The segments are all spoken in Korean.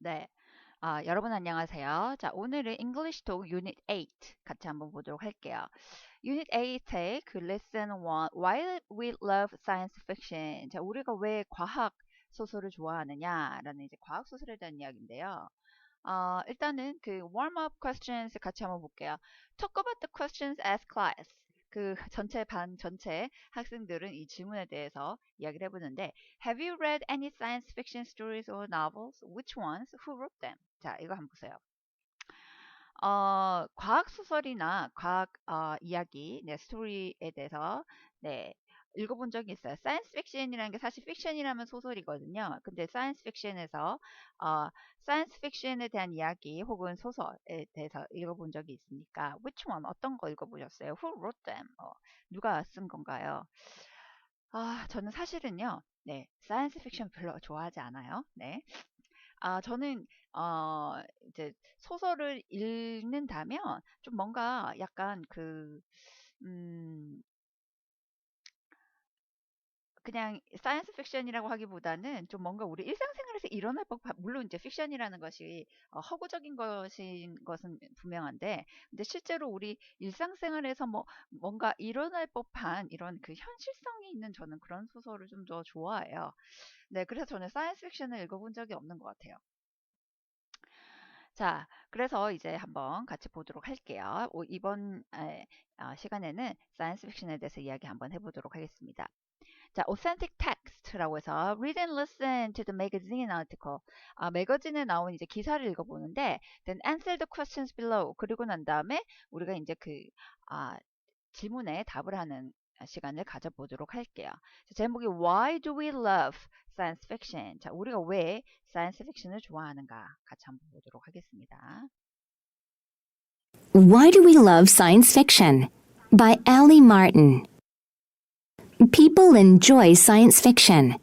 네. 여러분 안녕하세요. 자, 오늘은 English Talk Unit 8 같이 한번 보도록 할게요. Unit 8의 그 Lesson 1, Why We Love Science Fiction. 자, 우리가 왜 과학 소설을 좋아하느냐라는 이제 과학 소설에 대한 이야기인데요. 일단은 그 warm-up questions 같이 한번 볼게요. Talk about the questions as class. 그 전체 반 전체 학생들은 이 질문에 대해서 이야기를 해보는데 Have you read any science fiction stories or novels? Which ones? Who wrote them? 자, 이거 한번 보세요. 과학 소설이나 과학 이야기, 네, 스토리에 대해서 네, 읽어본 적이 있어요. 사이언스 픽션이라는 게 사실 픽션이라면 소설이거든요. 근데 사이언스 픽션에서 사이언스 픽션에 대한 이야기 혹은 소설에 대해서 읽어본 적이 있으니까 which one 어떤 거 읽어보셨어요? Who wrote them? 누가 쓴 건가요? 저는 사실은요. 네, 사이언스 픽션 별로 좋아하지 않아요. 네. 저는 이제 소설을 읽는다면 좀 뭔가 약간 음, 그냥 사이언스 픽션이라고 하기보다는 좀 뭔가 우리 일상생활에서 일어날 법한, 물론 이제 픽션이라는 것이 허구적인 것인 것은 분명한데, 근데 실제로 우리 일상생활에서 뭔가 일어날 법한 이런 그 현실성이 있는 저는 그런 소설을 좀 더 좋아해요. 네, 그래서 저는 사이언스 픽션을 읽어본 적이 없는 것 같아요. 자, 그래서 이제 한번 같이 보도록 할게요. 이번 시간에는 사이언스 픽션에 대해서 이야기 한번 해보도록 하겠습니다. 자, authentic text라고 해서 read and listen to the magazine article. 매거진에 나온 이제 기사를 읽어보는데 then answer the questions below. 그리고 난 다음에 우리가 이제 아, 질문에 답을 하는 시간을 가져보도록 할게요. 제목이 Why do we love science fiction? 자, 우리가 왜 사이언스 픽션을 좋아하는가 같이 한번 보도록 하겠습니다. Why Do We Love Science Fiction? By Ali Martin. People enjoy science fiction.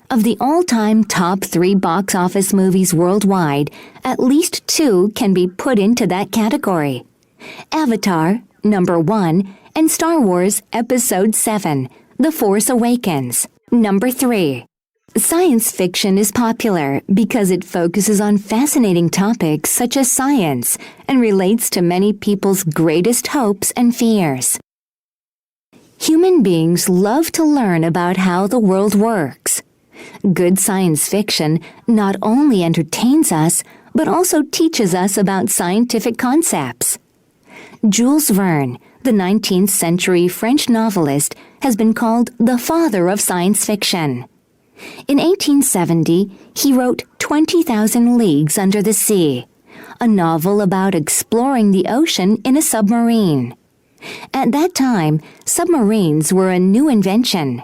Of the all-time top 3 box office movies worldwide, at least 2 can be put into that category. Avatar, number 1, and Star Wars Episode 7, The Force Awakens, number 3. Science fiction is popular because it focuses on fascinating topics such as science and relates to many people's greatest hopes and fears. Human beings love to learn about how the world works. Good science fiction not only entertains us, but also teaches us about scientific concepts. Jules Verne, the 19th century French novelist, has been called the father of science fiction. In 1870, he wrote 20,000 Leagues Under the Sea, a novel about exploring the ocean in a submarine. At that time, submarines were a new invention.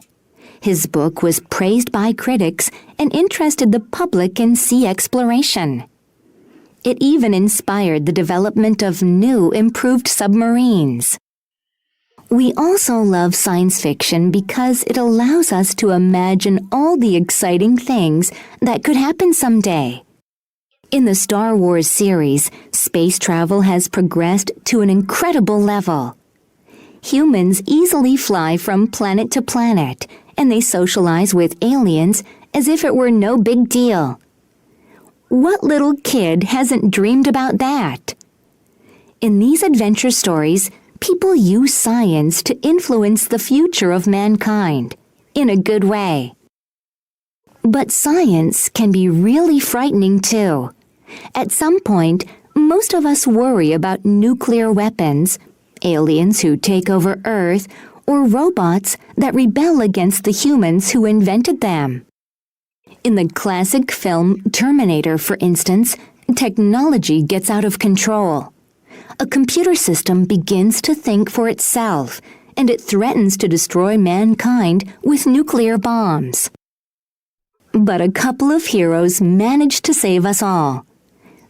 His book was praised by critics and interested the public in sea exploration. It even inspired the development of new, improved submarines. We also love science fiction because it allows us to imagine all the exciting things that could happen someday. In the Star Wars series, space travel has progressed to an incredible level. Humans easily fly from planet to planet, and they socialize with aliens as if it were no big deal. What little kid hasn't dreamed about that? In these adventure stories, people use science to influence the future of mankind, in a good way. But science can be really frightening too. At some point, most of us worry about nuclear weapons, aliens who take over Earth, or robots that rebel against the humans who invented them. In the classic film Terminator, for instance, technology gets out of control. A computer system begins to think for itself, and it threatens to destroy mankind with nuclear bombs. But a couple of heroes manage to save us all.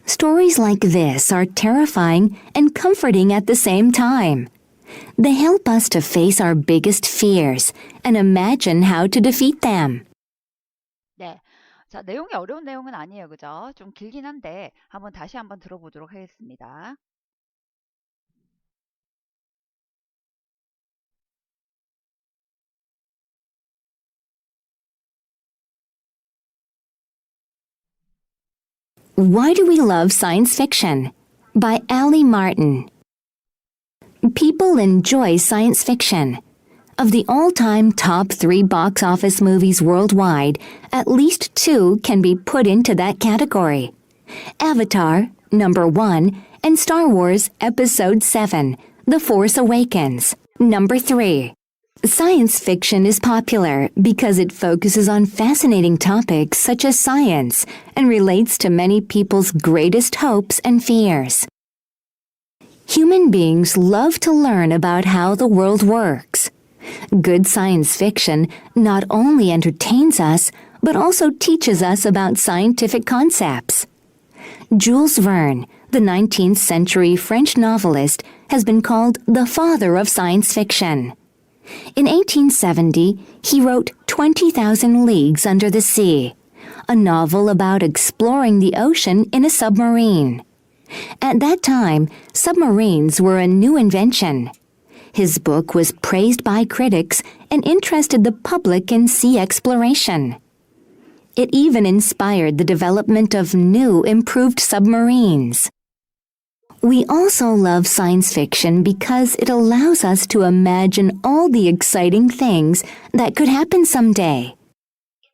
Stories like this are terrifying and comforting at the same time. They help us to face our biggest fears and imagine how to defeat them. 네. 자, 내용이 어려운 내용은 아니에요. 그죠? 좀 길긴 한데 다시 한번 들어보도록 하겠습니다. Why Do We Love Science Fiction? By Allie Martin. People enjoy science fiction. Of the all-time top 3 box office movies worldwide, at least 2 can be put into that category. Avatar, number 1, and Star Wars Episode 7, The Force Awakens, number 3. Science fiction is popular because it focuses on fascinating topics such as science and relates to many people's greatest hopes and fears. Human beings love to learn about how the world works. Good science fiction not only entertains us, but also teaches us about scientific concepts. Jules Verne, the 19th century French novelist, has been called the father of science fiction. In 1870, he wrote 20,000 Leagues Under the Sea, a novel about exploring the ocean in a submarine. At that time, submarines were a new invention. His book was praised by critics and interested the public in sea exploration. It even inspired the development of new, improved submarines. We also love science fiction because it allows us to imagine all the exciting things that could happen someday.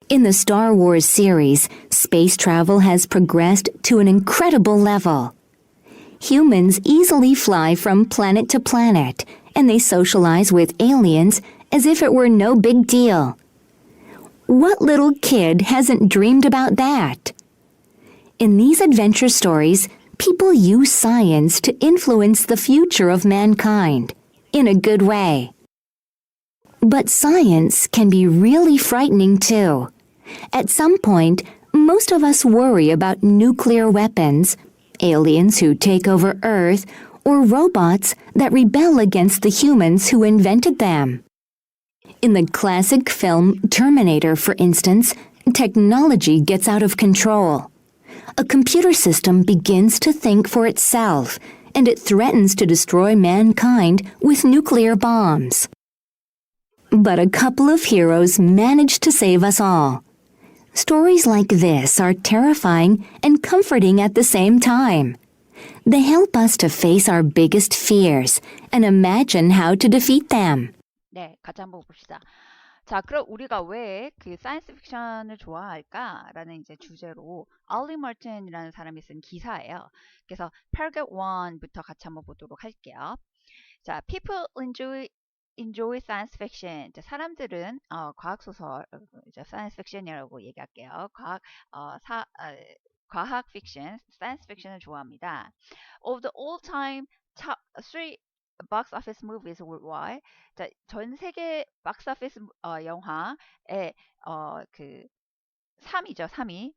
In the Star Wars series, space travel has progressed to an incredible level. Humans easily fly from planet to planet, and they socialize with aliens as if it were no big deal. What little kid hasn't dreamed about that? In these adventure stories, people use science to influence the future of mankind, in a good way. But science can be really frightening too. At some point, most of us worry about nuclear weapons, aliens who take over Earth, or robots that rebel against the humans who invented them. In the classic film Terminator, for instance, technology gets out of control. A computer system begins to think for itself, and it threatens to destroy mankind with nuclear bombs. But a couple of heroes manage to save us all. Stories like this are terrifying and comforting at the same time. They help us to face our biggest fears and imagine how to defeat them. 네, 같이 한번 봅시다. 자, 그럼 우리가 왜 그 사이언스 픽션을 좋아할까라는 이제 주제로 알리 마틴이라는 사람이 쓴 기사예요. 그래서 paragraph 1부터 같이 한번 보도록 할게요. 자, people enjoy science fiction. 이제 사람들은 과학 소설, 이제 science fiction이라고 얘기할게요. 과학 픽션, science fiction을 좋아합니다. Of the all-time top 3 box office movies worldwide, 자, 전 세계 박스 오피스 영화의 그 3위죠, 3위.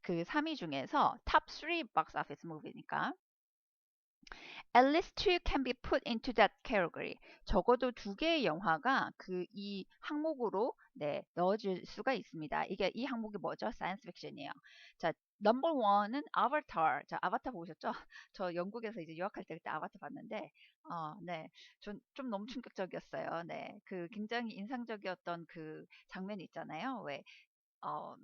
그 3위 중에서 top 3 box office movie니까 at least two can be put into that category. 적어도 두 개의 영화가 그 이 항목으로 네, 넣어줄 수가 있습니다. 이게 이 항목이 뭐죠? 사이언스 픽션이에요. 자, 넘버 원은 아바타. 자, 아바타 보셨죠? 저 영국에서 이제 유학할 때 그때 아바타 봤는데, 네, 좀 너무 충격적이었어요. 네, 그 굉장히 인상적이었던 그 장면이 있잖아요. 왜, 어,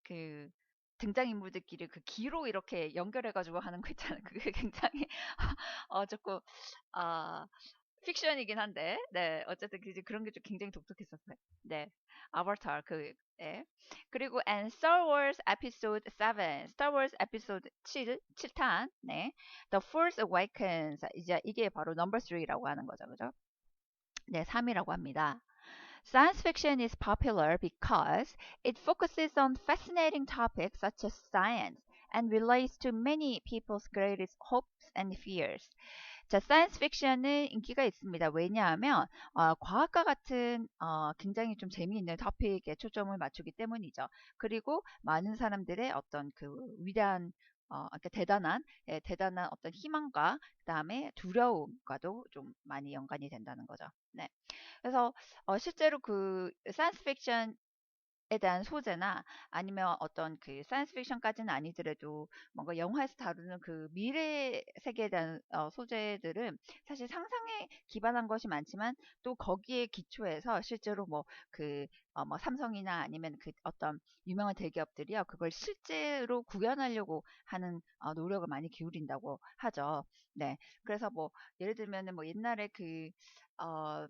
그 등장인물들끼리 그 기로 이렇게 연결해가지고 하는 거 있잖아요. 그게 굉장히 조금 아 픽션이긴 한데, 네, 어쨌든 그런 게 좀 굉장히 독특했었어요. 네, 아바타 예. 그리고 and Star Wars Episode 7, Star Wars Episode 7탄, 네, The Force Awakens, 이제 이게 바로 넘버 3라고 하는 거죠, 그죠? 네, 3이라고 합니다. Science fiction is popular because it focuses on fascinating topics such as science and relates to many people's greatest hopes and fears. 자, 사이언스 픽션은 인기가 있습니다. 왜냐하면 과학과 같은 굉장히 좀 재미있는 토픽에 초점을 맞추기 때문이죠. 그리고 많은 사람들의 어떤 그 위대한 그러니까 대단한 어떤 희망과 그다음에 두려움과도 좀 많이 연관이 된다는 거죠. 네. 그래서 실제로 그 사이언스 픽션 대한 소재나 아니면 어떤 그 사이언스 픽션까지는 아니더라도 뭔가 영화에서 다루는 그 미래 세계에 대한 소재들은 사실 상상에 기반한 것이 많지만 또 거기에 기초해서 실제로 뭐 그 뭐 삼성이나 아니면 그 어떤 유명한 대기업들이요 그걸 실제로 구현하려고 하는 노력을 많이 기울인다고 하죠. 네, 그래서 뭐 예를 들면은 뭐 옛날에 어,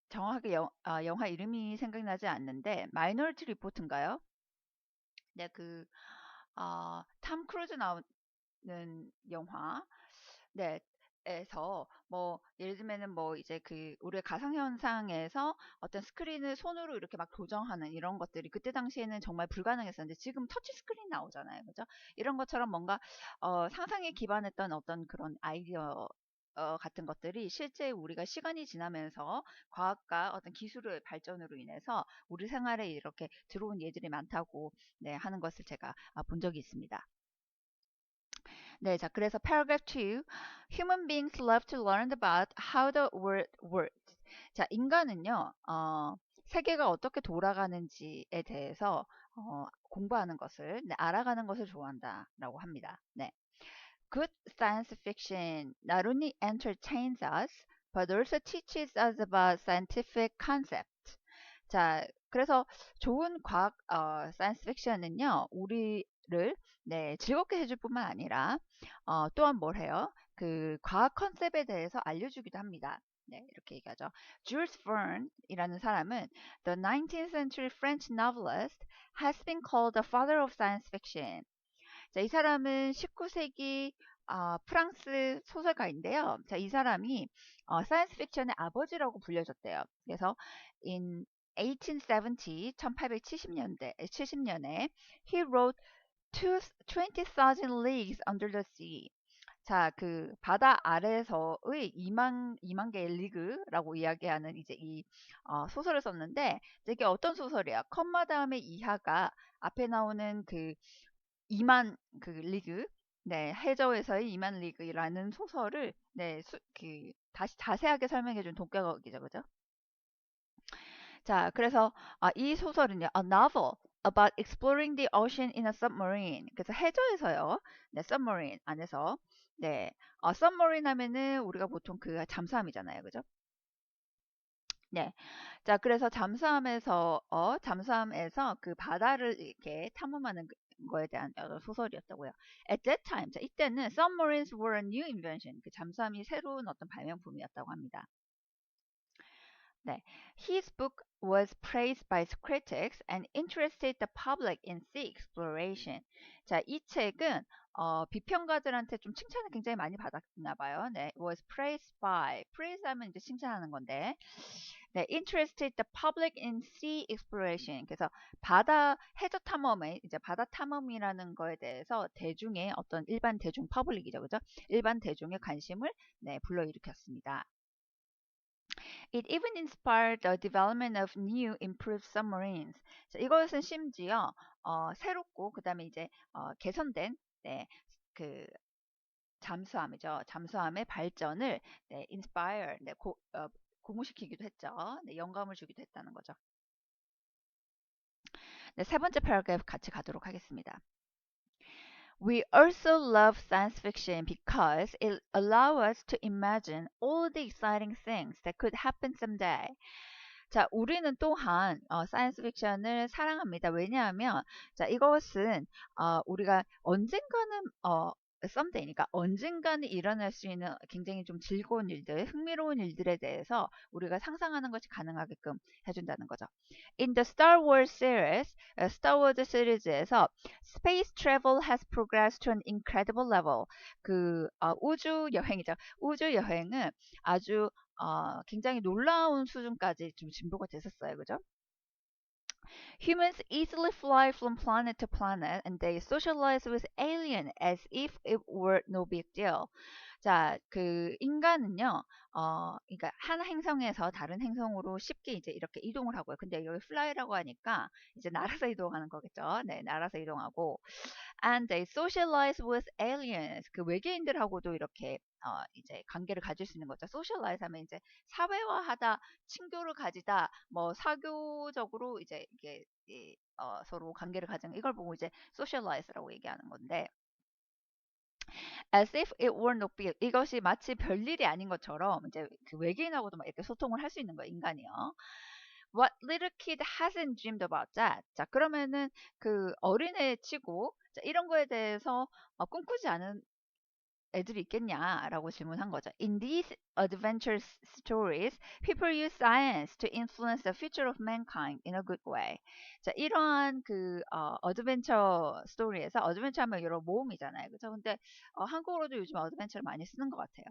정확하게 영화 이름이 생각나지 않는데 마이너리티 리포트인가요? 네, 탐 크루즈 나오는 영화. 네. 에서 뭐 예를 들면은 뭐 이제 우리가 가상 현상에서 어떤 스크린을 손으로 이렇게 막 조정하는 이런 것들이 그때 당시에는 정말 불가능했었는데 지금 터치 스크린 나오잖아요. 그죠? 이런 것처럼 뭔가 상상에 기반했던 어떤 그런 아이디어 같은 것들이 실제 우리가 시간이 지나면서 과학과 어떤 기술의 발전으로 인해서 우리 생활에 이렇게 들어온 예들이 많다고 네, 하는 것을 제가 본 적이 있습니다. 네, 자, 그래서 paragraph 2. Human beings love to learn about how the world works. 자, 인간은요, 세계가 어떻게 돌아가는지에 대해서 공부하는 것을, 네, 알아가는 것을 좋아한다라고 합니다. 네. Good science fiction not only entertains us, but also teaches us about scientific concepts. 자, 그래서 좋은 과학 사이언스 픽션은요, 우리를 네, 즐겁게 해줄 뿐만 아니라 또한 뭘 해요? 그 과학 컨셉에 대해서 알려주기도 합니다. 네, 이렇게 얘기하죠. Jules Verne이라는 사람은 the 19th century French novelist has been called the father of science fiction. 자, 이 사람은 19세기 프랑스 소설가인데요. 자, 이 사람이 사이언스 픽션의 아버지라고 불려졌대요. 그래서 in 1870, 1870년대, 70년에 he wrote 20,000 Leagues Under the Sea. 자, 그 바다 아래에서의 2만 개의 리그라고 이야기하는 이제 이 소설을 썼는데 이게 어떤 소설이야? 컴마 다음에 이하가 앞에 나오는 2만 리그, 네, 해저에서의 2만 리그라는 소설을 네, 다시 자세하게 설명해 준 독자적이죠, 그죠? 자, 그래서 이 소설은요, a novel about exploring the ocean in a submarine. 그래서 해저에서요, 네, submarine 안에서, 네, submarine 하면은 우리가 보통 잠수함이잖아요, 그죠? 네. 자, 그래서 잠수함에서 그 바다를 이렇게 탐험하는 거에 대한 소설이었다고요. At that time, 자, 이때는 submarines were a new invention. 그 잠수함이 새로운 어떤 발명품이었다고 합니다. 네. His book was praised by critics and interested the public in sea exploration. 자, 이 책은 비평가들한테 좀 칭찬을 굉장히 많이 받았나 봐요. 네. was praised by. praise 하면 이제 칭찬하는 건데. 네, interested the public in sea exploration. 그래서 해저 탐험에 이제 바다 탐험이라는 거에 대해서 대중의 어떤 일반 대중 퍼블릭이죠, 그죠? 일반 대중의 관심을 네, 불러일으켰습니다. It even inspired the development of new improved submarines. 자, 이것은 심지어 새롭고 그다음에 이제 개선된 네, 그 잠수함이죠. 잠수함의 발전을 네, inspire 네, 고무시키기도 했죠. 네, 영감을 주기도 했다는 거죠. 네, 세 번째 패러그래프 같이 가도록 하겠습니다. We also love science fiction because it allows us to imagine all the exciting things that could happen someday. 자, 우리는 또한 사이언스 픽션을 사랑합니다. 왜냐하면 자, 이것은 우리가 언젠가는 썸데이니까 언젠가는 일어날 수 있는 굉장히 좀 즐거운 일들, 흥미로운 일들에 대해서 우리가 상상하는 것이 가능하게끔 해준다는 거죠. In the Star Wars series, Star Wars 시리즈에서 space travel has progressed to an incredible level. 우주 여행이죠. 우주 여행은 아주 굉장히 놀라운 수준까지 좀 진보가 됐었어요. 그죠? Humans easily fly from planet to planet and they socialize with alien as if it were no big deal. 자, 인간은요, 그러니까 한 행성에서 다른 행성으로 쉽게 이제 이렇게 이동을 하고요. 근데 여기 fly라고 하니까 이제 날아서 이동하는 거겠죠. 네, 날아서 이동하고. and they socialize with aliens. 그 외계인들하고도 이렇게 이제 관계를 가질 수 있는 거죠. socialize 하면 이제 사회화하다, 친교를 가지다, 뭐 사교적으로 이제 이게 서로 관계를 가지는 이걸 보고 이제 socialize라고 얘기하는 건데, as if it were no big, 이것이 마치 별일이 아닌 것처럼 이제 그 외계인하고도 막 이렇게 소통을 할 수 있는 거예요, 인간이요. What little kid hasn't dreamed about that? 자, 그러면은 그 어린애 치고 자, 이런 거에 대해서 꿈꾸지 않은 애들이 있겠냐라고 질문한 거죠. In these adventure stories, people use science to influence the future of mankind in a good way. 자, 이러한 그 어드벤처 스토리에서 어드벤처 하면 여러 모험이잖아요. 그죠? 근데 한국어로도 요즘 어드벤처를 많이 쓰는 것 같아요.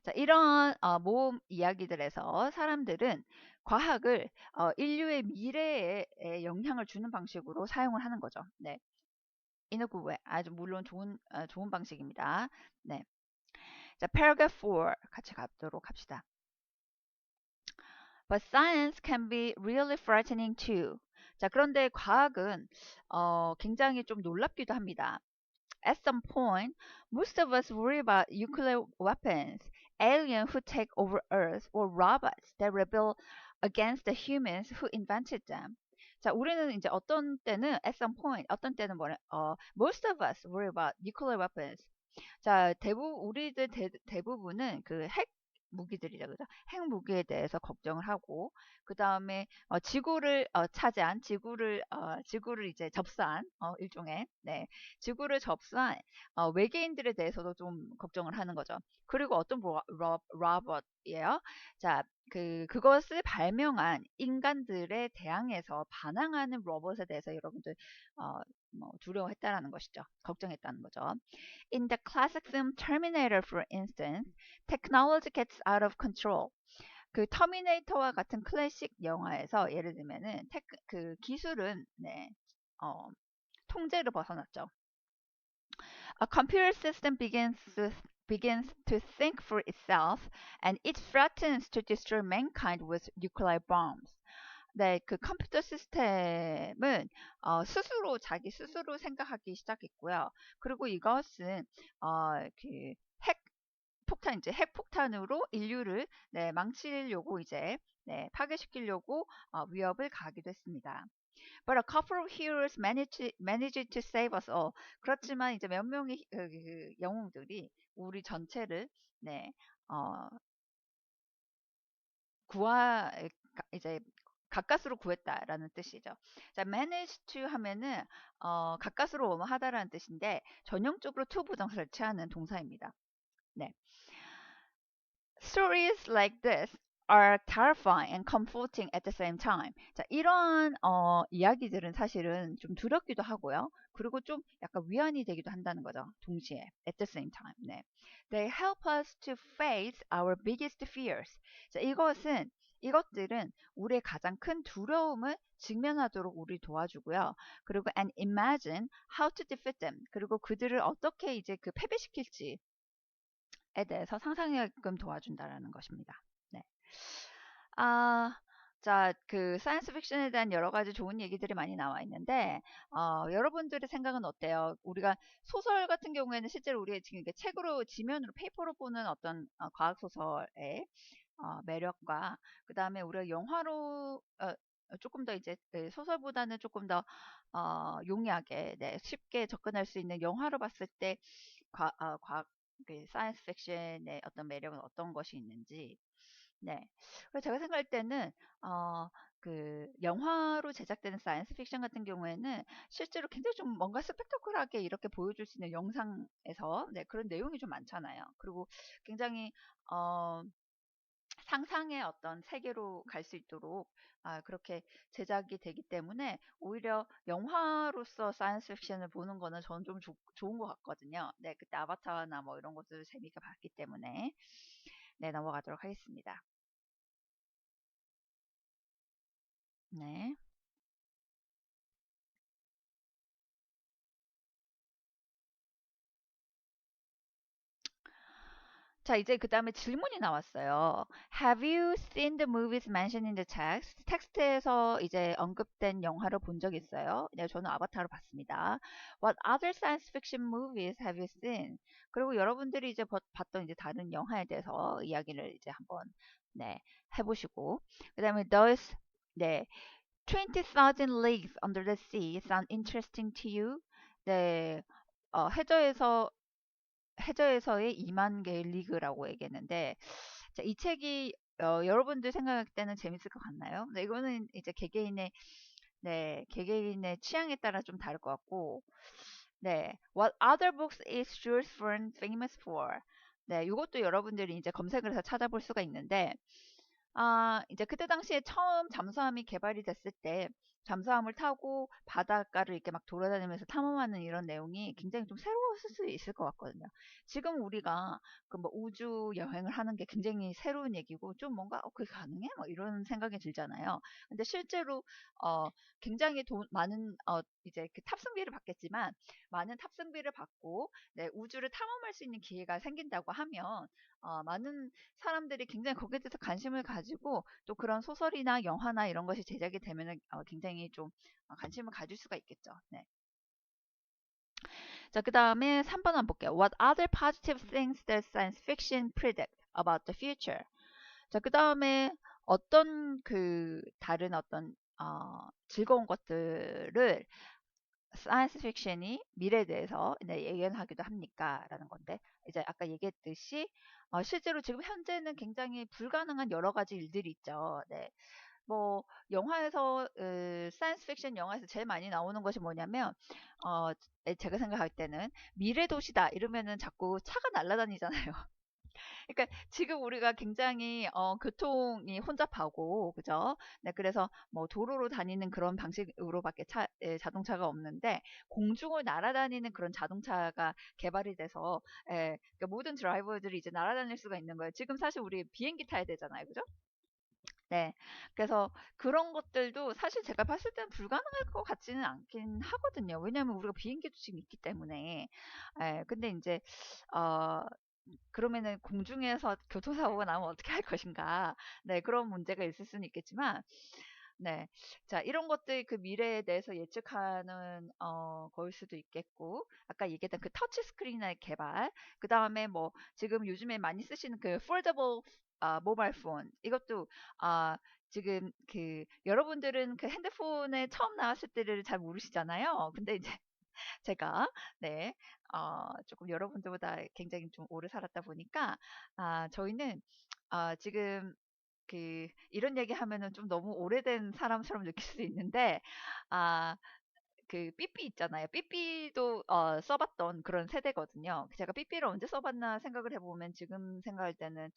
자, 이런 모험 이야기들에서 사람들은 과학을 인류의 미래에 영향을 주는 방식으로 사용을 하는 거죠. 네. in a good way. 아주 물론 좋은 방식입니다. 네. 자, paragraph 4 같이 가도록 합시다. But science can be really frightening too. 자, 그런데 과학은 굉장히 좀 놀랍기도 합니다. At some point, most of us worry about nuclear weapons, aliens who take over Earth, or robots that rebel against the humans who invented them. 자, 우리는 이제 어떤 때는 at some point, 어떤 때는 most of us worry about nuclear weapons. 자, 우리들 대부분은 그 핵 무기들이죠, 그죠? 핵 무기에 대해서 걱정을 하고, 그 다음에 지구를 차지한 지구를 이제 접수한 일종의 네, 지구를 접수한 외계인들에 대해서도 좀 걱정을 하는 거죠. 그리고 어떤 로봇이에요? 자, 그것을 발명한 인간들에 대항해서 반항하는 로봇에 대해서 여러분들 두려워했다라는 것이죠. 걱정했다는 거죠. In the classic film Terminator, for instance, technology gets out of control. 그 터미네이터와 같은 클래식 영화에서 예를 들면은 그 기술은 통제를 벗어났죠. A computer system begins to think for itself, and it threatens to destroy mankind with nuclear bombs. 네, 그 컴퓨터 시스템은 자기 스스로 생각하기 시작했고요. 그리고 이것은 그 핵폭탄으로 인류를 망치려고 이제 파괴시키려고 위협을 가하기도 했습니다. But a couple of heroes managed to save us all. 그렇지만 이제 몇 명의 그 영웅들이 우리 전체를 네, 어, 이제 가까스로 구했다라는 뜻이죠. 자, manage to 하면은 가까스로 하다라는 뜻인데 전형적으로 to 부정사를 취하는 동사입니다. 네. Stories like this are terrifying and comforting at the same time. 자, 이러한 이야기들은 사실은 좀 두렵기도 하고요. 그리고 좀 약간 위안이 되기도 한다는 거죠. 동시에 at the same time. 네. They help us to face our biggest fears. 자, 이것들은 우리의 가장 큰 두려움을 직면하도록 우리 도와주고요. 그리고 and imagine how to defeat them. 그리고 그들을 어떻게 이제 패배시킬지 에 대해서 상상하게끔 도와준다라는 것입니다. 네. 자, 그 사이언스 픽션에 대한 여러 가지 좋은 얘기들이 많이 나와 있는데, 여러분들의 생각은 어때요? 우리가 소설 같은 경우에는 실제로 우리가 지금 이게 책으로, 지면으로, 페이퍼로 보는 어떤 과학 소설의 매력과, 그 다음에 우리가 영화로, 조금 더 이제 소설보다는 조금 더 용이하게, 쉽게 접근할 수 있는 영화로 봤을 때, 과학, 그 사이언스 픽션의 어떤 매력은 어떤 것이 있는지. 네. 그래서 제가 생각할 때는 그 영화로 제작되는 사이언스 픽션 같은 경우에는 실제로 굉장히 좀 뭔가 스펙터클하게 이렇게 보여줄 수 있는 영상에서 그런 내용이 좀 많잖아요. 그리고 굉장히 상상의 어떤 세계로 갈 수 있도록 그렇게 제작이 되기 때문에 오히려 영화로서 사이언스 픽션을 보는 거는 저는 좀 좋은 것 같거든요. 네, 그때 아바타나 뭐 이런 것들을 재미있게 봤기 때문에 네, 넘어가도록 하겠습니다. 네. 자, 이제 그 다음에 질문이 나왔어요. Have you seen the movies mentioned in the text? 텍스트에서 이제 언급된 영화를 본 적 있어요? 네, 저는 아바타를 봤습니다. What other science fiction movies have you seen? 그리고 여러분들이 이제 봤던 이제 다른 영화에 대해서 이야기를 이제 한번 네, 해보시고 그 다음에 does 네, 20,000 Leagues Under the Sea sound interesting to you? 네, 해저에서의 2만 개의 리그라고 얘기했는데, 자, 이 책이 여러분들 생각할 때는 재밌을 것 같나요? 네, 이거는 이제 개개인의 취향에 따라 좀 다를 것 같고, 네, What other books is Jules Verne famous for? 네, 이것도 여러분들이 이제 검색을 해서 찾아볼 수가 있는데, 이제 그때 당시에 처음 잠수함이 개발이 됐을 때 잠수함을 타고 바닷가를 이렇게 막 돌아다니면서 탐험하는 이런 내용이 굉장히 좀 새로웠을 수 있을 것 같거든요. 지금 우리가 그 뭐 우주 여행을 하는 게 굉장히 새로운 얘기고 좀 뭔가 그게 가능해? 뭐 이런 생각이 들잖아요. 근데 실제로 어 굉장히 많은 이제 그 탑승비를 받겠지만 많은 탑승비를 받고 네, 우주를 탐험할 수 있는 기회가 생긴다고 하면 많은 사람들이 굉장히 거기에 대해서 관심을 가지고 또 그런 소설이나 영화나 이런 것이 제작이 되면은 굉장히 좀 관심을 가질 수가 있겠죠. 네. 자, 그 다음에 3번 한번 볼게요. What other positive things does science fiction predict about the future? 자, 그 다음에 어떤 그 다른 어떤 즐거운 것들을 사이언스 픽션이 미래에 대해서 네, 예견하기도 합니까? 라는 건데 이제 아까 얘기했듯이 실제로 지금 현재는 굉장히 불가능한 여러 가지 일들이 있죠. 네. 뭐 영화에서 사이언스 픽션 영화에서 제일 많이 나오는 것이 뭐냐면 어, 제가 생각할 때는 미래 도시다 이러면은 자꾸 차가 날아다니잖아요. 그러니까 지금 우리가 굉장히 교통이 혼잡하고 그죠? 네, 그래서 뭐 도로로 다니는 그런 방식으로밖에 자동차가 없는데 공중을 날아다니는 그런 자동차가 개발이 돼서 그러니까 모든 드라이버들이 이제 날아다닐 수가 있는 거예요. 지금 사실 우리 비행기 타야 되잖아요, 그죠? 네. 그래서 그런 것들도 사실 제가 봤을 때는 불가능할 것 같지는 않긴 하거든요. 왜냐하면 우리가 비행기도 지금 있기 때문에. 근데 이제 어, 그러면은 공중에서 교통사고가 나면 어떻게 할 것인가. 네, 그런 문제가 있을 수는 있겠지만, 네. 자, 이런 것들 그 미래에 대해서 예측하는, 거일 수도 있겠고, 아까 얘기했던 그 터치 스크린의 개발, 그 다음에 뭐, 지금 요즘에 많이 쓰시는 그 foldable, 모바일 폰, 이것도, 아, 지금 그, 여러분들은 그 핸드폰에 처음 나왔을 때를 잘 모르시잖아요. 근데 이제 제가 네, 조금 여러분들보다 굉장히 좀 오래 살았다 보니까 저희는 지금 그 이런 얘기 하면은 좀 너무 오래된 사람처럼 느낄 수 있는데 아, 그 삐삐 있잖아요. 삐삐도 써봤던 그런 세대거든요. 제가 삐삐를 언제 써봤나 생각을 해보면 지금 생각할 때는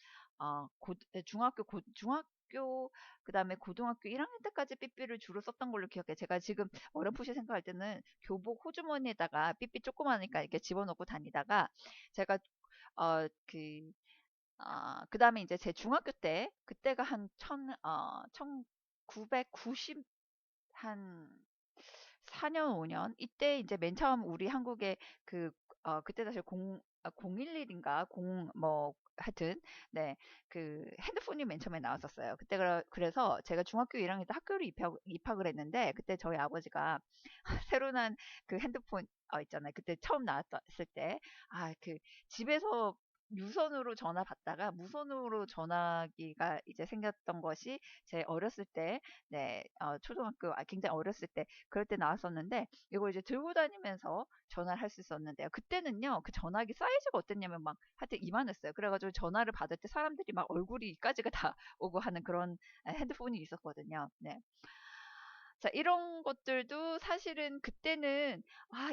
중학교 그다음에 고등학교 1학년 때까지 삐삐를 주로 썼던 걸로 기억해요. 제가 지금 어렴풋이 생각할 때는 교복 호주머니에다가 삐삐 조그마하니까 이렇게 집어넣고 다니다가 제가 그 그다음에 이제 제 중학교 때 그때가 한 1990 한 4년, 5년 이때 이제 맨 처음 우리 한국에 그 그때 사실 011인가 0 뭐 하여튼 네. 그 핸드폰이 맨 처음에 나왔었어요. 그때 그래서 제가 중학교 1학년 때 학교를 입학을 했는데 그때 저희 아버지가 새로 난 그 핸드폰 있잖아요. 그때 처음 나왔을 때 그 집에서 유선으로 전화 받다가 무선으로 전화기가 이제 생겼던 것이 제 어렸을 때 네, 초등학교 굉장히 어렸을 때 그럴 때 나왔었는데 이걸 이제 들고 다니면서 전화를 할 수 있었는데요. 그때는요, 그 전화기 사이즈가 어땠냐면 막 하여튼 이만했어요. 그래가지고 전화를 받을 때 사람들이 막 얼굴이까지가 다 오고 하는 그런 핸드폰이 있었거든요. 네. 자, 이런 것들도 사실은 그때는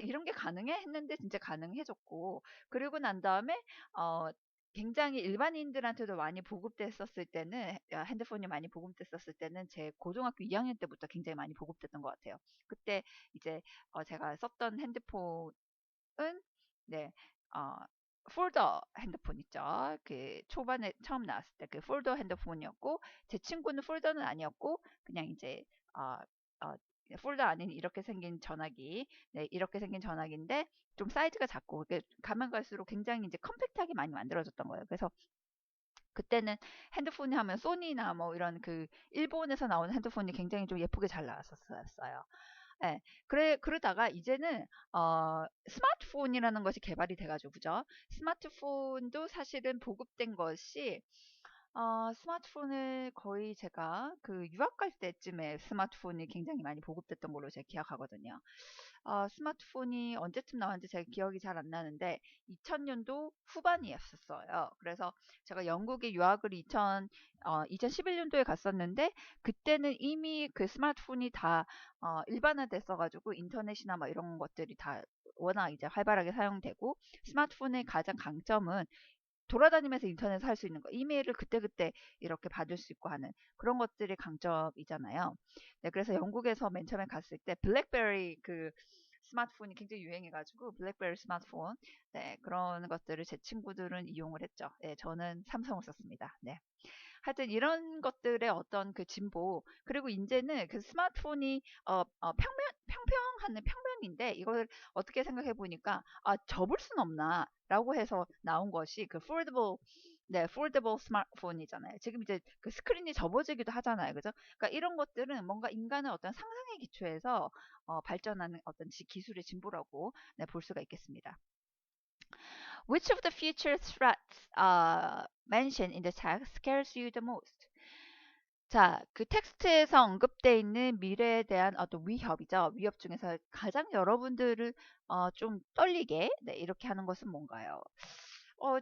이런 게 가능해? 했는데 진짜 가능해졌고, 그리고 난 다음에, 어, 굉장히 일반인들한테도 많이 보급됐었을 때는, 핸드폰이 많이 보급됐었을 때는 제 고등학교 2학년 때부터 굉장히 많이 보급됐던 것 같아요. 그때 이제 제가 썼던 핸드폰은, 네, 어, 폴더 핸드폰 있죠. 그 초반에 처음 나왔을 때 그 폴더 핸드폰이었고, 제 친구는 폴더는 아니었고, 그냥 이제 어, 어, 폴더 아닌 이렇게 생긴 전화기, 네, 이렇게 생긴 전화기인데 좀 사이즈가 작고 가면 갈수록 굉장히 이제 컴팩트하게 많이 만들어졌던 거예요. 그래서 그때는 핸드폰이 하면 소니나 뭐 이런 그 일본에서 나오는 핸드폰이 굉장히 좀 예쁘게 잘 나왔었어요. 예. 그러다가 이제는 스마트폰이라는 것이 개발이 돼가지고 그죠? 스마트폰도 사실은 보급된 것이 스마트폰을 거의 제가 그 유학 갈 때쯤에 스마트폰이 굉장히 많이 보급됐던 걸로 제가 기억하거든요. 스마트폰이 언제쯤 나왔는지 제가 기억이 잘 안 나는데 2000년도 후반이었었어요. 그래서 제가 영국에 유학을 2011년도에 갔었는데 그때는 이미 그 스마트폰이 다 일반화됐어가지고 인터넷이나 뭐 이런 것들이 다 워낙 이제 활발하게 사용되고 스마트폰의 가장 강점은 돌아다니면서 인터넷을 할 수 있는 거, 이메일을 그때그때 이렇게 받을 수 있고 하는 그런 것들이 강점이잖아요. 네, 그래서 영국에서 맨 처음에 갔을 때 블랙베리 그 스마트폰이 굉장히 유행해가지고 블랙베리 스마트폰, 네, 그런 것들을 제 친구들은 이용을 했죠. 네, 저는 삼성을 썼습니다. 네. 하여튼 이런 것들의 어떤 그 진보, 그리고 이제는 그 스마트폰이 평평한 평면인데 이걸 어떻게 생각해 보니까 접을 순 없나 라고 해서 나온 것이 그 foldable, 네, foldable 스마트폰이잖아요. 지금 이제 그 스크린이 접어지기도 하잖아요. 그죠? 그러니까 이런 것들은 뭔가 인간의 어떤 상상의 기초에서 발전하는 어떤 기술의 진보라고, 네, 볼 수가 있겠습니다. Which of the future threats mentioned in the text scares you the most? 자, 그 텍스트에서 언급되어 있는 미래에 대한 어떤 위협이죠. 위협 중에서 가장 여러분들을 좀 떨리게, 네, 이렇게 하는 것은 뭔가요?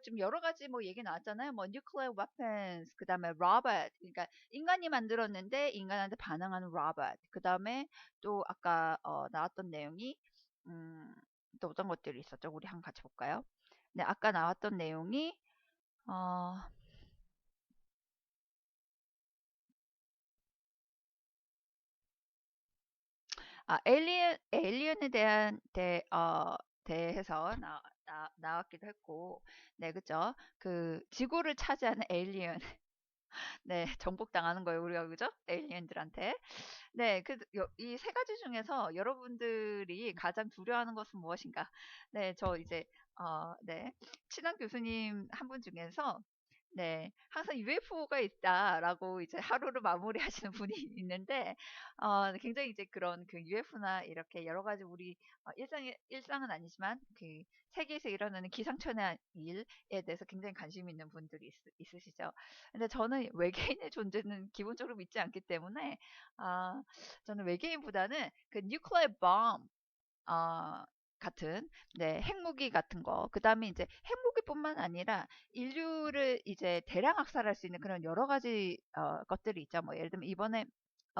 좀 여러 가지 뭐 얘기 나왔잖아요. 뭐 nuclear weapons, 그 다음에 robot, 그러니까 인간이 만들었는데 인간한테 반응하는 robot. 그 다음에 또 아까 나왔던 내용이 또 어떤 것들이 있었죠? 우리 한번 같이 볼까요? 네, 아까 나왔던 내용이 어, 에일리언에 대한 대해서 나왔기도 했고, 네, 그죠? 그 지구를 차지하는 에일리언, 네, 정복당하는 거예요, 우리가 그죠? 에일리언들한테. 네, 이 세 가지 중에서 여러분들이 가장 두려워하는 것은 무엇인가? 네, 저 이제 네, 친한 교수님 한 분 중에서 네, 항상 UFO가 있다라고 이제 하루를 마무리하시는 분이 있는데, 굉장히 이제 그런 그 UFO나 이렇게 여러 가지 우리 일상은 아니지만 그 세계에서 일어나는 기상천외한 일에 대해서 굉장히 관심 있는 분들이 있으시죠. 근데 저는 외계인의 존재는 기본적으로 믿지 않기 때문에, 아, 저는 외계인보다는 그 뉴클리어 bomb, 어, 같은, 네, 핵무기 같은 거. 그 다음에 이제 핵무기뿐만 아니라 인류를 이제 대량 학살할 수 있는 그런 여러 가지 것들이 있죠. 뭐 예를 들면 이번에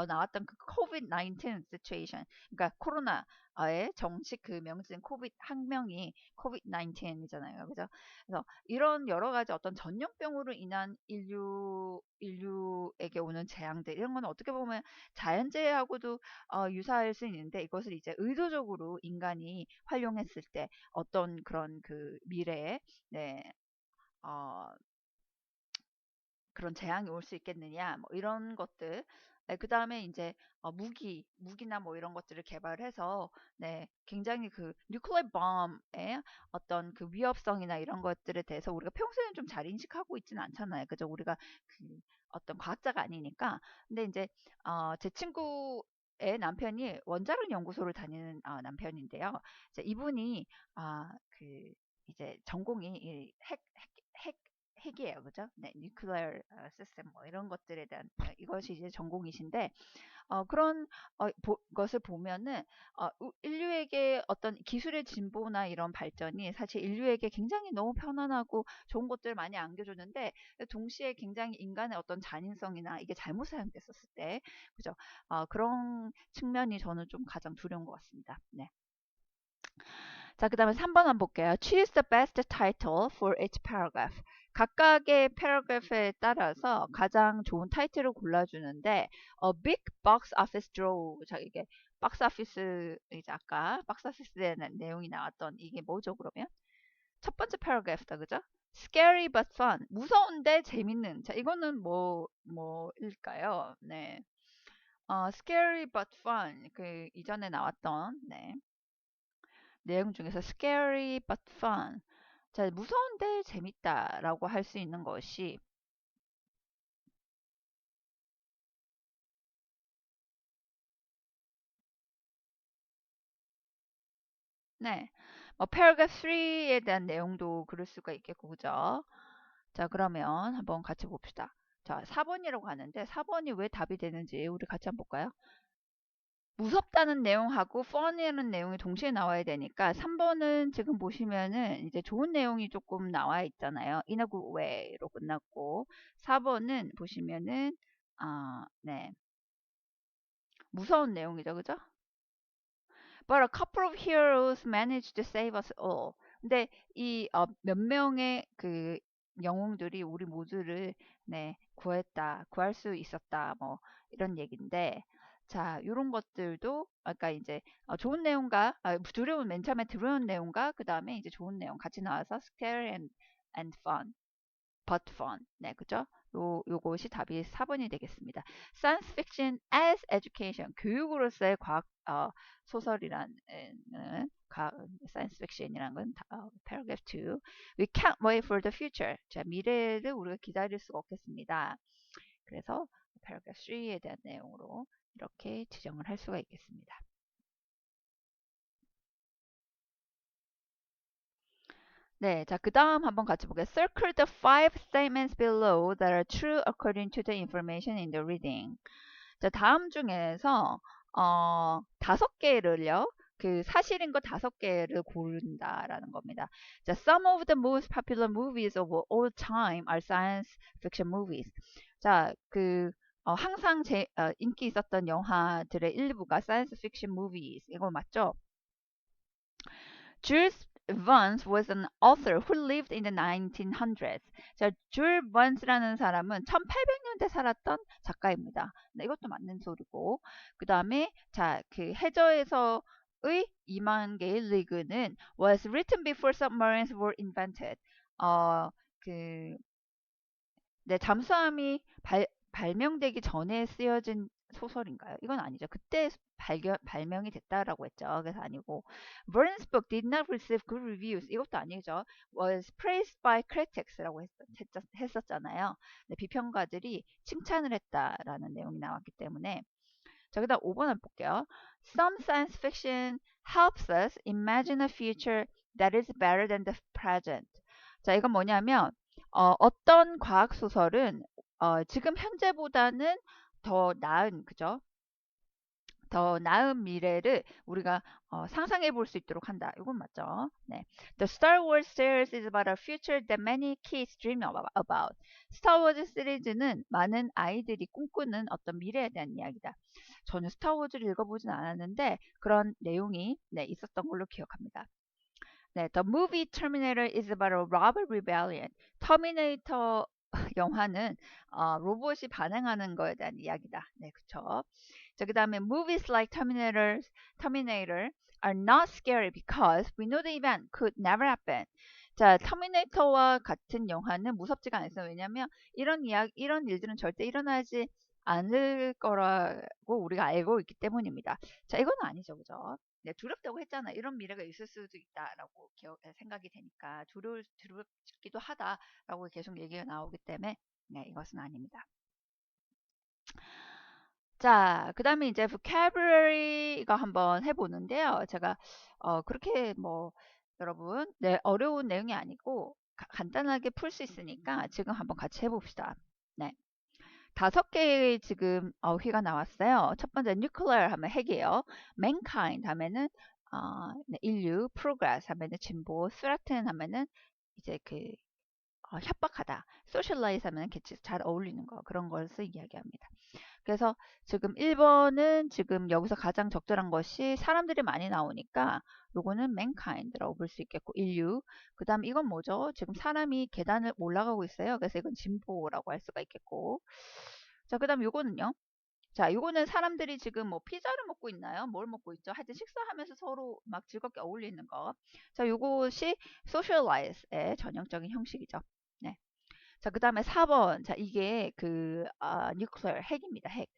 나왔던 그 COVID-19 situation, 그러니까 코로나의 정식 그 명칭 코비드 학명이 COVID-19이잖아요. 그죠? 그래서 이런 여러 가지 어떤 전염병으로 인한 인류에게 오는 재앙들 이런 건 어떻게 보면 자연재해하고도 유사할 수 있는데 이것을 이제 의도적으로 인간이 활용했을 때 어떤 그런 그 미래에, 네, 어, 그런 재앙이 올 수 있겠느냐, 뭐 이런 것들. 네, 그 다음에 이제 무기나 뭐 이런 것들을 개발해서 네, 굉장히 그 뉴클리어 bom의 어떤 그 위협성이나 이런 것들에 대해서 우리가 평소에는 좀 잘 인식하고 있지는 않잖아요. 그죠? 우리가 그 어떤 과학자가 아니니까. 근데 이제 제 친구의 남편이 원자력 연구소를 다니는 남편인데요. 이제 이분이 그 이제 전공이 핵 핵이에요. 그죠? 네, 뉴클리어 시스템 뭐 이런 것들에 대한 이것이 이제 전공이신데 그런 것을 보면은 인류에게 어떤 기술의 진보나 이런 발전이 사실 인류에게 굉장히 너무 편안하고 좋은 것들을 많이 안겨줬는데 동시에 굉장히 인간의 어떤 잔인성이나 이게 잘못 사용됐었을 때 그죠? 그런 측면이 저는 좀 가장 두려운 것 같습니다. 네. 자, 그 다음에 3번 한번 볼게요. Choose the best title for each paragraph. 각각의 paragraph에 따라서 가장 좋은 타이틀을 골라주는데, big box office draw. 자, 이게 박스 오피스, 이제 아까 박스 오피스에 대한 내용이 나왔던 이게 뭐죠, 그러면? 첫 번째 paragraph다, 그죠? Scary but fun. 무서운데 재밌는. 자, 이거는 뭐일까요? 네. scary but fun. 그 이전에 나왔던 네. 내용 중에서 scary but fun. 자, 무서운데 재밌다라고 할 수 있는 것이 네. 뭐 paragraph 3에 대한 내용도 그럴 수가 있겠고 그죠? 자, 그러면 한번 같이 봅시다. 자, 4번이라고 하는데 4번이 왜 답이 되는지 우리 같이 한번 볼까요? 무섭다는 내용하고 fun이라는 내용이 동시에 나와야 되니까 3번은 지금 보시면은 이제 좋은 내용이 조금 나와 있잖아요. In a good way로 끝났고 4번은 보시면은 네. 무서운 내용이죠. 그죠? But a couple of heroes managed to save us all. 근데 이 몇 명의 그 영웅들이 우리 모두를 네, 구할 수 있었다. 뭐 이런 얘기인데 자, 요런 것들도 아까 이제 좋은 내용과 두려운 맨 처음에 두려운 내용과 그다음에 이제 좋은 내용 같이 나와서 scary and fun. but fun. 네, 그죠? 요것이 답이 4번이 되겠습니다. Science fiction as education. 교육으로서의 과학 소설이라는 science fiction이라는 건 paragraph 2. We can't wait for the future. 자, 미래를 우리가 기다릴 수가 없겠습니다. 그래서 paragraph 3에 대한 내용으로 이렇게 지정을 할 수가 있겠습니다. 네, 자, 그 다음 한번 같이 보겠습니다. Circle the 5 statements below that are true according to the information in the reading. 자, 다음 중에서 5개를요. 그 사실인 거 5개를 고른다라는 겁니다. 자, some of the most popular movies of all time are science fiction movies. 자, 항상 인기 있었던 영화들의 일부가 science fiction movies. 이거 맞죠? Jules Verne was an author who lived in the 1900s. 자, 줄 번스라는 사람은 1800년대 살았던 작가입니다. 네, 이것도 맞는 소리고. 그 다음에 자, 그 해저에서의 2만 개의 리그는 was written before submarines were invented. 어, 그, 네, 잠수함이 발명되기 전에 쓰여진 소설인가요? 이건 아니죠. 그때 발명이 됐다라고 했죠. 그래서 아니고 Burns book did not receive good reviews. 이것도 아니죠. Was praised by critics라고 했었잖아요. 네, 비평가들이 칭찬을 했다라는 내용이 나왔기 때문에 자, 그다음 5번 한번 볼게요. Some science fiction helps us imagine a future that is better than the present. 자, 이건 뭐냐면 어떤 과학 소설은 지금 현재보다는 더 나은 그죠? 더 나은 미래를 우리가 상상해 볼 수 있도록 한다. 이건 맞죠? 네. The Star Wars series is about a future that many kids dream about. 스타워즈 시리즈는 많은 아이들이 꿈꾸는 어떤 미래에 대한 이야기다. 저는 스타워즈를 읽어보진 않았는데 그런 내용이 네, 있었던 걸로 기억합니다. 네, The movie Terminator is about a robot rebellion. 터미네이터 영화는 로봇이 반응하는 거에 대한 이야기다. 네, 그쵸. 자, 그 다음에 movies like Terminator are not scary because we know the event could never happen. 자, 터미네이터와 같은 영화는 무섭지가 않아요. 왜냐하면 이런 일들은 절대 일어나지 않을 거라고 우리가 알고 있기 때문입니다. 자, 이건 아니죠, 그죠? 네, 두렵다고 했잖아. 이런 미래가 있을 수도 있다라고 생각이 되니까 두렵기도 하다라고 계속 얘기가 나오기 때문에 네, 이것은 아닙니다. 자, 그 다음에 이제 vocabulary 이거 한번 해보는데요. 제가 그렇게 뭐 여러분 네, 어려운 내용이 아니고 간단하게 풀 수 있으니까 지금 한번 같이 해봅시다. 네. 5개의 지금 어휘가 나왔어요. 첫 번째 nuclear 하면 핵이에요. mankind 하면은 네, 인류, progress 하면은 진보, threaten 하면은 이제 협박하다, socialize 하면은 같이 잘 어울리는 거 그런 것을 이야기합니다. 그래서 지금 1번은 지금 여기서 가장 적절한 것이 사람들이 많이 나오니까 요거는 mankind라고 볼 수 있겠고 인류. 그 다음 이건 뭐죠? 지금 사람이 계단을 올라가고 있어요. 그래서 이건 진보라고 할 수가 있겠고. 자, 그 다음 요거는요. 자, 요거는 사람들이 지금 뭐 피자를 먹고 있나요? 뭘 먹고 있죠? 하여튼 식사하면서 서로 막 즐겁게 어울리는 거. 자, 요것이 socialize의 전형적인 형식이죠. 네. 자, 그 다음에 4번. 자, 이게 nuclear 핵입니다. 핵.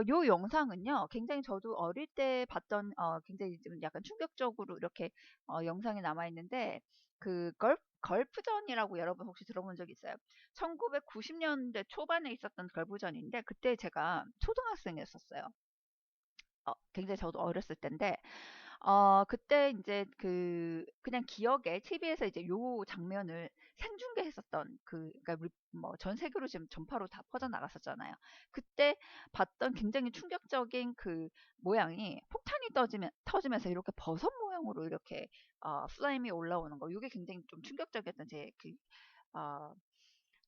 요 영상은요, 굉장히 저도 어릴 때 봤던, 굉장히 좀 약간 충격적으로 이렇게, 영상이 남아있는데, 걸프전이라고 여러분 혹시 들어본 적 있어요? 1990년대 초반에 있었던 걸프전인데, 그때 제가 초등학생이었었어요. 굉장히 저도 어렸을 때인데, 그때 이제 그냥 기억에 TV에서 이제 요 장면을 생중계했었던 그러니까 뭐 전 세계로 지금 전파로 다 퍼져나갔었잖아요. 그때 봤던 굉장히 충격적인 그 모양이 폭탄이 터지면서 이렇게 버섯 모양으로 이렇게 플레임이 올라오는 거. 이게 굉장히 좀 충격적이었던 어,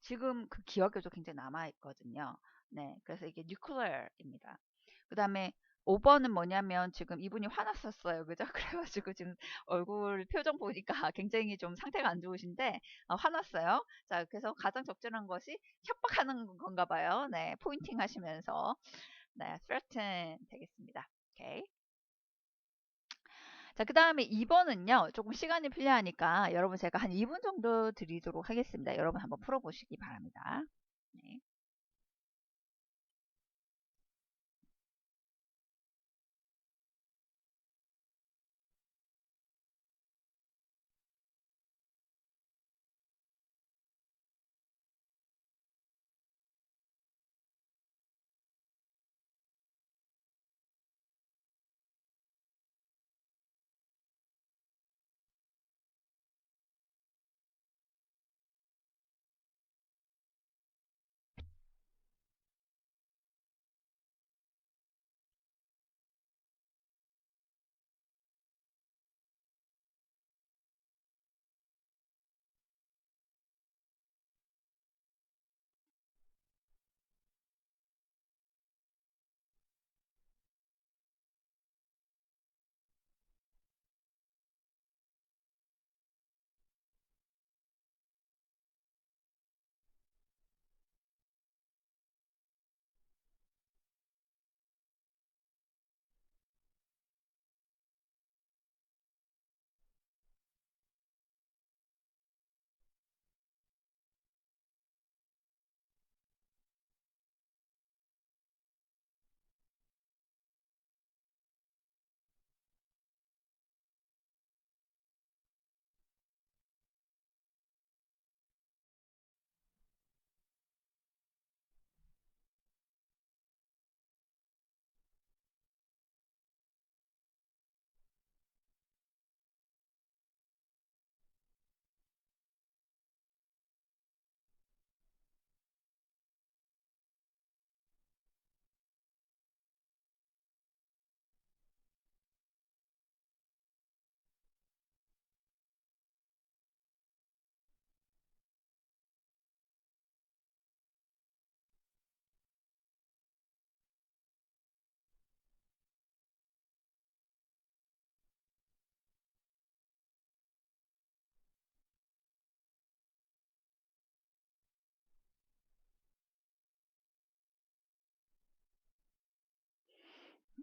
지금 그 기억에도 굉장히 남아있거든요. 네, 그래서 이게 뉴클레어입니다. 그 다음에 5번은 뭐냐면 지금 이분이 화났었어요. 그죠? 그래가지고 지금 얼굴 표정 보니까 굉장히 좀 상태가 안 좋으신데 화났어요. 자, 그래서 가장 적절한 것이 협박하는 건가 봐요. 네, 포인팅 하시면서 네, threaten 되겠습니다. 오케이. 자, 그 다음에 2번은요. 조금 시간이 필요하니까 여러분 제가 한 2분 정도 드리도록 하겠습니다. 여러분 한번 풀어보시기 바랍니다. 네.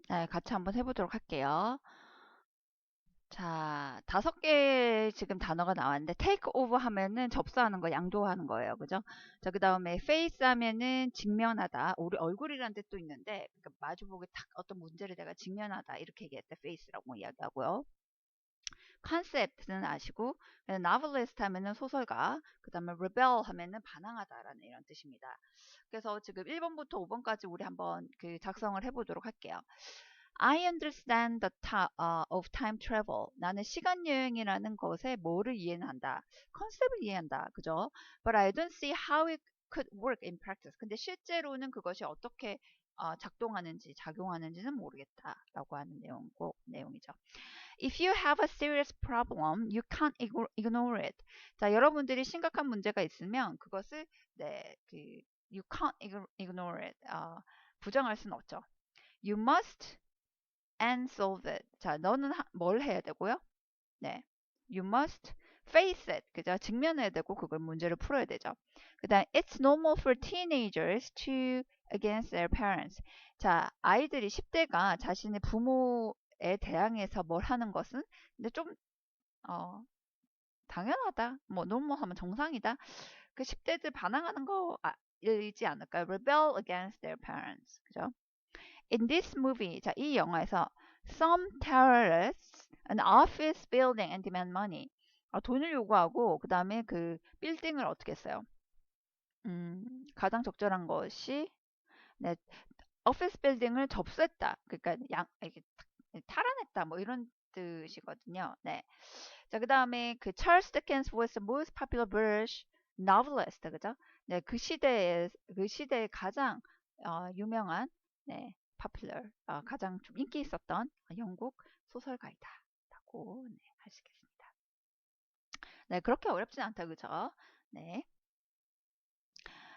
네, 같이 한번 해보도록 할게요. 자, 5개 지금 단어가 나왔는데, take over 하면은 접수하는 거, 양도하는 거예요. 그죠? 자, 그 다음에 face 하면은 직면하다. 우리 얼굴이라는 뜻도 있는데, 그러니까 마주보고 탁 어떤 문제를 내가 직면하다. 이렇게 얘기할 때 face라고 이야기하고요. concept는 아시고, novelist 하면은 소설가, 그 다음에 rebel 하면은 반항하다라는 이런 뜻입니다. 그래서 지금 1번부터 5번까지 우리 한번 작성을 해보도록 할게요. I understand the of time travel. 나는 시간 여행이라는 것에 뭐를 이해한다. 컨셉을 이해한다. 그죠? But I don't see how it could work in practice. 근데 실제로는 그것이 어떻게 작동하는지, 작용하는지는 모르겠다. 라고 하는 내용이죠. If you have a serious problem, you can't ignore it. 자, 여러분들이 심각한 문제가 있으면 그것을 you can't ignore it. 부정할 수는 없죠. You must and solve it. 자, 너는 뭘 해야 되고요? 네. You must face it. 그죠? 직면해야 되고 그걸 문제를 풀어야 되죠. 그다음 it's normal for teenagers to against their parents. 자, 아이들이 10대가 자신의 부모에 대항해서 뭘 하는 것은 근데 좀 당연하다. 뭐 normal 하면 정상이다. 그 10대들 반항하는 거 이지 않을까요? Rebel against their parents. 그죠? In this movie, 자, 이 영화에서 some terrorists an office building and demand money. 돈을 요구하고 그 다음에 그 빌딩을 어떻게 했어요? 가장 적절한 것이 네, 오피스 빌딩을 접수했다. 그러니까 이게 탈환했다. 뭐 이런 뜻이거든요. 네. 자, 그다음에 그 찰스 디켄스 was the most popular British novelist. 그죠? 네, 그 시대에 가장 유명한 네, popular 가장 좀 인기 있었던 영국 소설가이다라고 네, 할 수 있겠습니다. 네, 그렇게 어렵진 않다. 그죠? 네.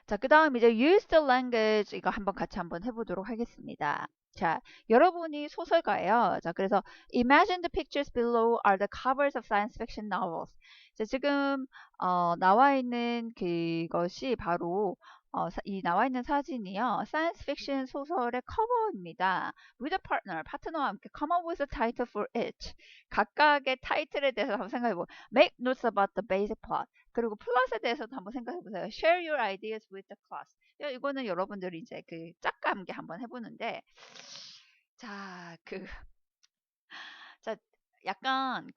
자, 그 다음 이제 use the language 이거 같이 한번 해보도록 하겠습니다. 자, 여러분이 소설가예요. 자, 그래서 imagine the pictures below are the covers of science fiction novels. 자, 지금 나와 있는 그것이 바로 이 나와 있는 사진이요. science fiction 소설의 커버입니다. with a partner, 파트너와 함께 come up with a title for it. 각각의 타이틀에 대해서 한번 생각해보고 make notes about the basic plot. 그리고 플롯에 대해서도 한번 생각해 보세요. Share your ideas with the class. 이거는 여러분들이 이제 그 짝과 함께 한번 해보는데, 자, 자, 약간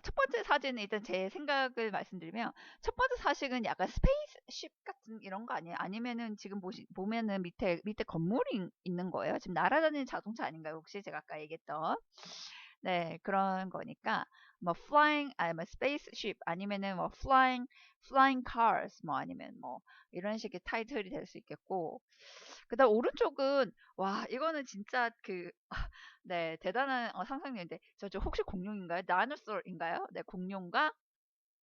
첫 번째 사진은 일단 제 생각을 말씀드리면, 첫 번째 사진은 약간 스페이스쉽 같은 이런 거 아니에요? 아니면은 지금 보면은 밑에 건물이 있는 거예요? 지금 날아다니는 자동차 아닌가요? 혹시 제가 아까 얘기했던. 네, 그런 거니까 뭐 flying 아니 뭐 spaceship 아니면은 뭐 flying cars 뭐 아니면 뭐 이런 식의 타이틀이 될 수 있겠고 그다음 오른쪽은 와 이거는 진짜 네 대단한 상상력인데 저 혹시 공룡인가요? 다이너솔인가요? 네 공룡과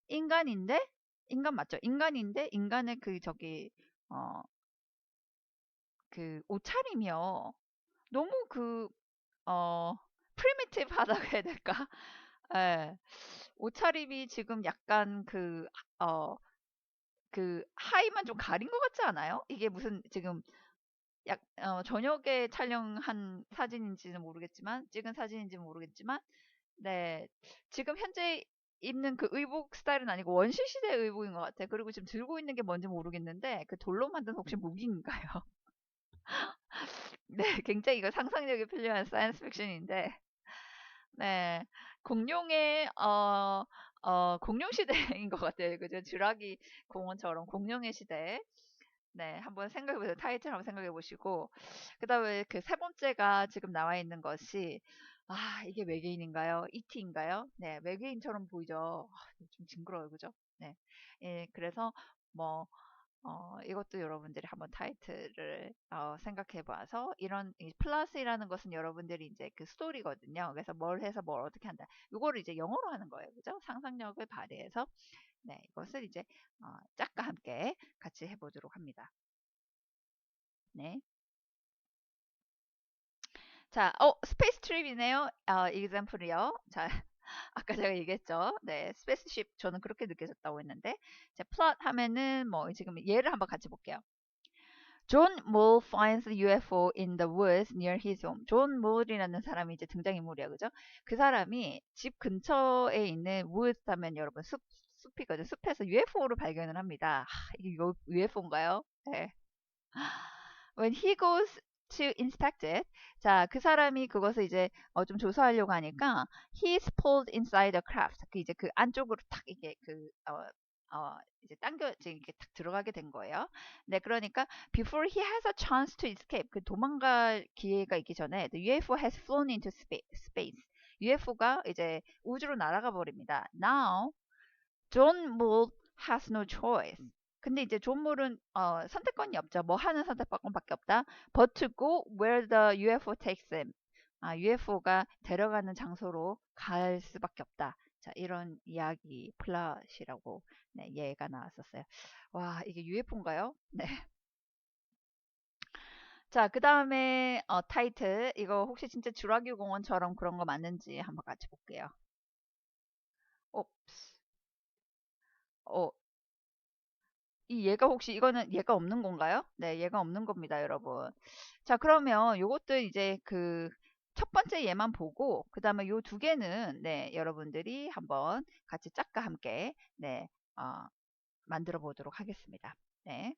인간인데 인간 맞죠? 인간인데 인간의 어 옷차림이요. 너무 프리미티브하다고 해야 될까? 예. 옷차림이 지금 약간 하의만 좀 가린 것 같지 않아요? 이게 무슨 지금 저녁에 촬영한 사진인지는 모르겠지만, 찍은 사진인지는 모르겠지만, 네. 지금 현재 입는 그 의복 스타일은 아니고 원시 시대 의복인 것 같아요. 그리고 지금 들고 있는 게 뭔지 모르겠는데, 그 돌로 만든 혹시 무기인가요? 네. 굉장히 이거 상상력이 필요한 사이언스 픽션인데, 네. 공룡의 공룡 시대인 것 같아요. 그죠? 쥬라기 공원처럼 공룡의 시대. 네, 한번 생각해 보세요. 타이틀 한번 생각해 보시고. 그다음에 그 세 번째가 지금 나와 있는 것이 이게 외계인인가요? ET인가요? 네, 외계인처럼 보이죠. 좀 징그러워요. 그죠? 네. 예, 그래서 뭐 이것도 여러분들이 한번 타이틀을 생각해 봐서 이런 이 플러스라는 것은 여러분들이 이제 그 스토리거든요. 그래서 뭘 해서 뭘 어떻게 한다. 이거를 이제 영어로 하는 거예요. 그죠? 상상력을 발휘해서 네, 이것을 이제 짝과 함께 같이 해보도록 합니다. 네. 자, 스페이스 트립이네요. example이요. 자, 아까 제가 얘기했죠. 네, 스페이스쉽 저는 그렇게 느껴졌다고 했는데, 자, 플롯 하면은 뭐 지금 예를 한번 같이 볼게요. John Mull finds a UFO in the woods near his home. 존 몰이라는 사람이 이제 등장인물이야, 그죠? 그 사람이 집 근처에 있는 woods 하면 여러분 숲이거든. 숲에서 UFO를 발견을 합니다. 이게 UFO인가요? 네. When he goes to inspect it, 자, 그 사람이 그것을 이제 좀 조사하려고 하니까 he's pulled inside the craft. 이제 그 안쪽으로 탁 이게 이제 이제 이렇게 탁 들어가게 된 거예요. 네, 그러니까 before he has a chance to escape, 그 도망갈 기회가 있기 전에 the UFO has flown into space. UFO가 이제 우주로 날아가 버립니다. Now John Mull has no choice. 근데 이제 존 물은 선택권이 없죠. 뭐 하는 선택권밖에 없다. But to go where the UFO takes him. UFO가 데려가는 장소로 갈 수밖에 없다. 자, 이런 이야기 플롯이라고 네, 예가 나왔었어요. 와, 이게 UFO인가요? 네. 자, 그 다음에 타이틀. 이거 혹시 진짜 주라기 공원처럼 그런 거 맞는지 한번 같이 볼게요. 옵스. 어, 이 얘가 혹시 이거는 얘가 없는 건가요? 네, 얘가 없는 겁니다, 여러분. 자, 그러면 요것도 이제 첫 번째 얘만 보고 그다음에 요 두 개는 네, 여러분들이 한번 같이 짝과 함께 네, 만들어 보도록 하겠습니다. 네.